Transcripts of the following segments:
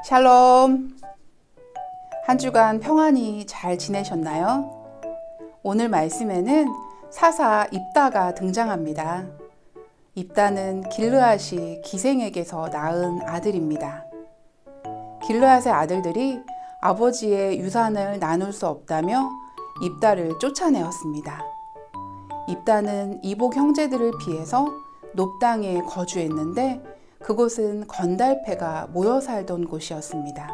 샬롬! 한 주간 평안히 잘 지내셨나요? 오늘 말씀에는 사사 입다가 등장합니다. 입다는 길르앗이 기생에게서 낳은 아들입니다. 길르앗의 아들들이 아버지의 유산을 나눌 수 없다며 입다를 쫓아내었습니다. 입다는 이복 형제들을 피해서 놉당에 거주했는데 그곳은 건달패가 모여 살던 곳이었습니다.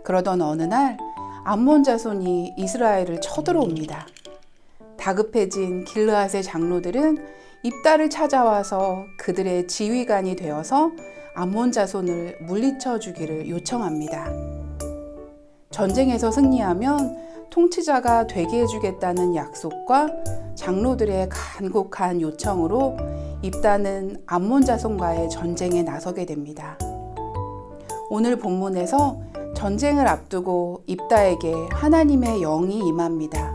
그러던 어느 날 암몬 자손이 이스라엘을 쳐들어옵니다. 다급해진 길르앗의 장로들은 입다를 찾아와서 그들의 지휘관이 되어서 암몬 자손을 물리쳐 주기를 요청합니다. 전쟁에서 승리하면 통치자가 되게 해주겠다는 약속과 장로들의 간곡한 요청으로 입다는 암몬 자손과의 전쟁에 나서게 됩니다. 오늘 본문에서 전쟁을 앞두고 입다에게 하나님의 영이 임합니다.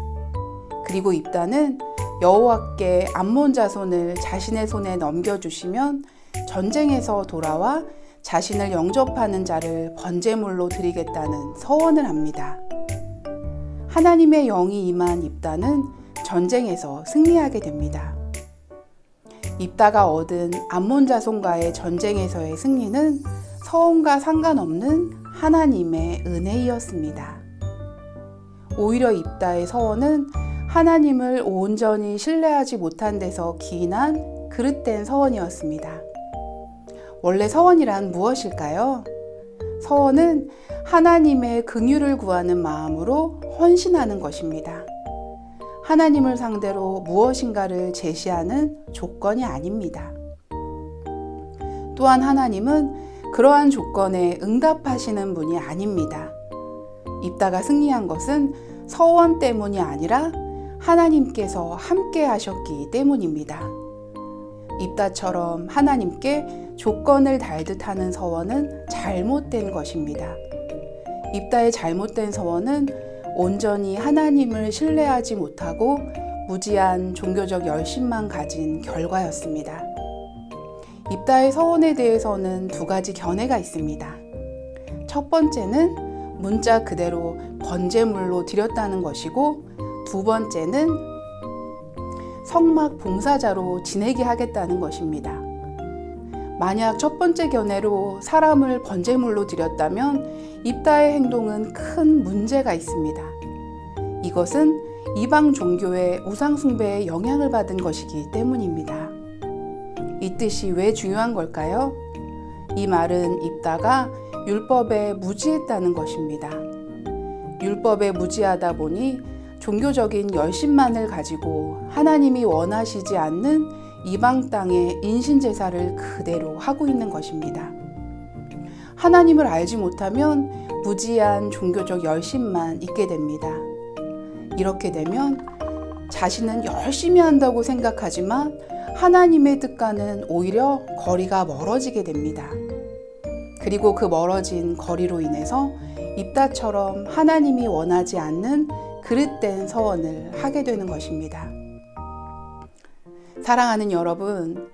그리고 입다는 여호와께 암몬 자손을 자신의 손에 넘겨주시면 전쟁에서 돌아와 자신을 영접하는 자를 번제물로 드리겠다는 서원을 합니다. 하나님의 영이 임한 입다는 전쟁에서 승리하게 됩니다. 입다가 얻은 암몬 자손과의 전쟁에서의 승리는 서원과 상관없는 하나님의 은혜이었습니다. 오히려 입다의 서원은 하나님을 온전히 신뢰하지 못한 데서 기인한 그릇된 서원이었습니다. 원래 서원이란 무엇일까요? 서원은 하나님의 긍휼을 구하는 마음으로 헌신하는 것입니다. 하나님을 상대로 무엇인가를 제시하는 조건이 아닙니다. 또한 하나님은 그러한 조건에 응답하시는 분이 아닙니다. 입다가 승리한 것은 서원 때문이 아니라 하나님께서 함께 하셨기 때문입니다. 입다처럼 하나님께 조건을 달듯 하는 서원은 잘못된 것입니다. 입다의 잘못된 서원은 온전히 하나님을 신뢰하지 못하고 무지한 종교적 열심만 가진 결과였습니다. 입다의 서원에 대해서는 두 가지 견해가 있습니다. 첫 번째는 문자 그대로 번제물로 드렸다는 것이고, 두 번째는 성막 봉사자로 지내게 하겠다는 것입니다. 만약 첫 번째 견해로 사람을 번제물로 드렸다면 입다의 행동은 큰 문제가 있습니다. 이것은 이방 종교의 우상 숭배에 영향을 받은 것이기 때문입니다. 이 뜻이 왜 중요한 걸까요? 이 말은 입다가 율법에 무지했다는 것입니다. 율법에 무지하다 보니 종교적인 열심만을 가지고 하나님이 원하시지 않는 이방 땅의 인신제사를 그대로 하고 있는 것입니다. 하나님을 알지 못하면 무지한 종교적 열심만 있게 됩니다. 이렇게 되면 자신은 열심히 한다고 생각하지만 하나님의 뜻과는 오히려 거리가 멀어지게 됩니다. 그리고 그 멀어진 거리로 인해서 입다처럼 하나님이 원하지 않는 그릇된 서원을 하게 되는 것입니다. 사랑하는 여러분,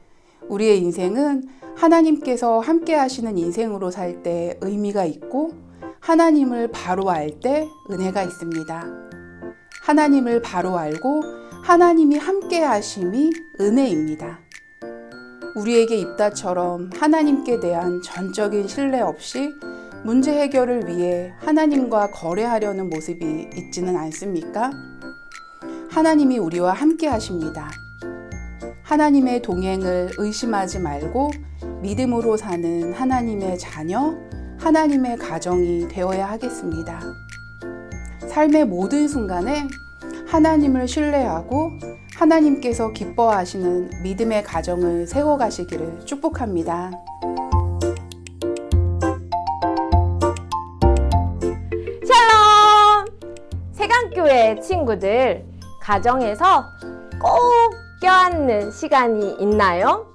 우리의 인생은 하나님께서 함께 하시는 인생으로 살 때 의미가 있고 하나님을 바로 알 때 은혜가 있습니다. 하나님을 바로 알고 하나님이 함께 하심이 은혜입니다. 우리에게 입다처럼 하나님께 대한 전적인 신뢰 없이 문제 해결을 위해 하나님과 거래하려는 모습이 있지는 않습니까? 하나님이 우리와 함께 하십니다. 하나님의 동행을 의심하지 말고 믿음으로 사는 하나님의 자녀, 하나님의 가정이 되어야 하겠습니다. 삶의 모든 순간에 하나님을 신뢰하고 하나님께서 기뻐하시는 믿음의 가정을 세워가시기를 축복합니다. 샬롬! 세강교회 친구들, 가정에서 꼭 껴안는 시간이 있나요?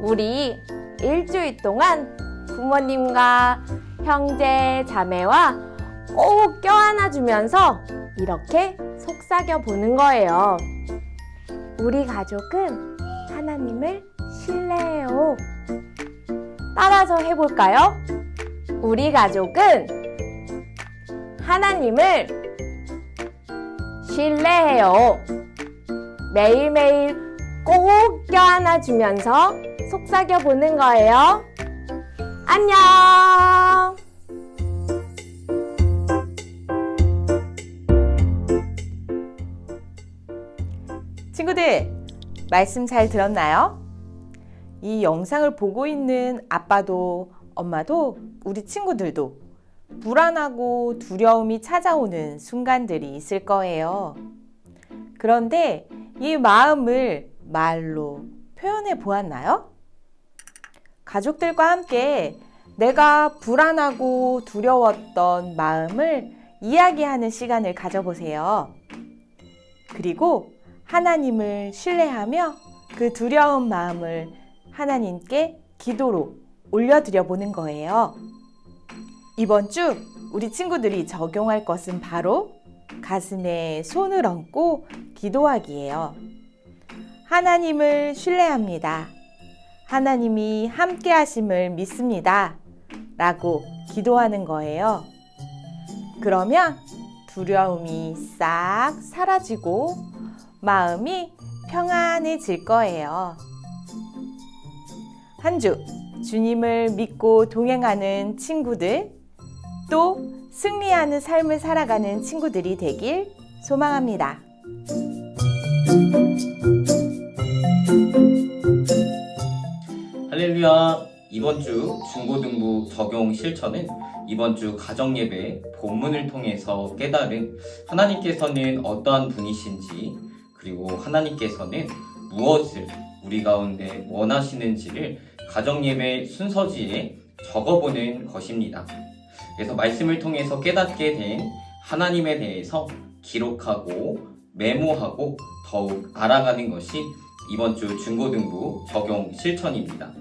우리 일주일 동안 부모님과 형제, 자매와 꼭 껴안아주면서 이렇게 속삭여 보는 거예요. 우리 가족은 하나님을 신뢰해요. 따라서 해볼까요? 우리 가족은 하나님을 신뢰해요. 매일매일 꼭 껴안아주면서 속삭여 보는 거예요. 안녕! 친구들, 말씀 잘 들었나요? 이 영상을 보고 있는 아빠도 엄마도 우리 친구들도 불안하고 두려움이 찾아오는 순간들이 있을 거예요. 그런데 이 마음을 말로 표현해 보았나요? 가족들과 함께 내가 불안하고 두려웠던 마음을 이야기하는 시간을 가져보세요. 그리고 하나님을 신뢰하며 그 두려운 마음을 하나님께 기도로 올려드려 보는 거예요. 이번 주 우리 친구들이 적용할 것은 바로 가슴에 손을 얹고 기도하기예요. 하나님을 신뢰합니다. 하나님이 함께 하심을 믿습니다. 라고 기도하는 거예요. 그러면 두려움이 싹 사라지고 마음이 평안해질 거예요. 한 주 주님을 믿고 동행하는 친구들, 또 승리하는 삶을 살아가는 친구들이 되길 소망합니다. 할렐루야! 이번 주 중고등부 적용 실천은 이번 주 가정예배 본문을 통해서 깨달은 하나님께서는 어떠한 분이신지, 그리고 하나님께서는 무엇을 우리 가운데 원하시는지를 가정예배 순서지에 적어보는 것입니다. 그래서 말씀을 통해서 깨닫게 된 하나님에 대해서 기록하고 메모하고 더욱 알아가는 것이 이번 주 중고등부 적용 실천입니다.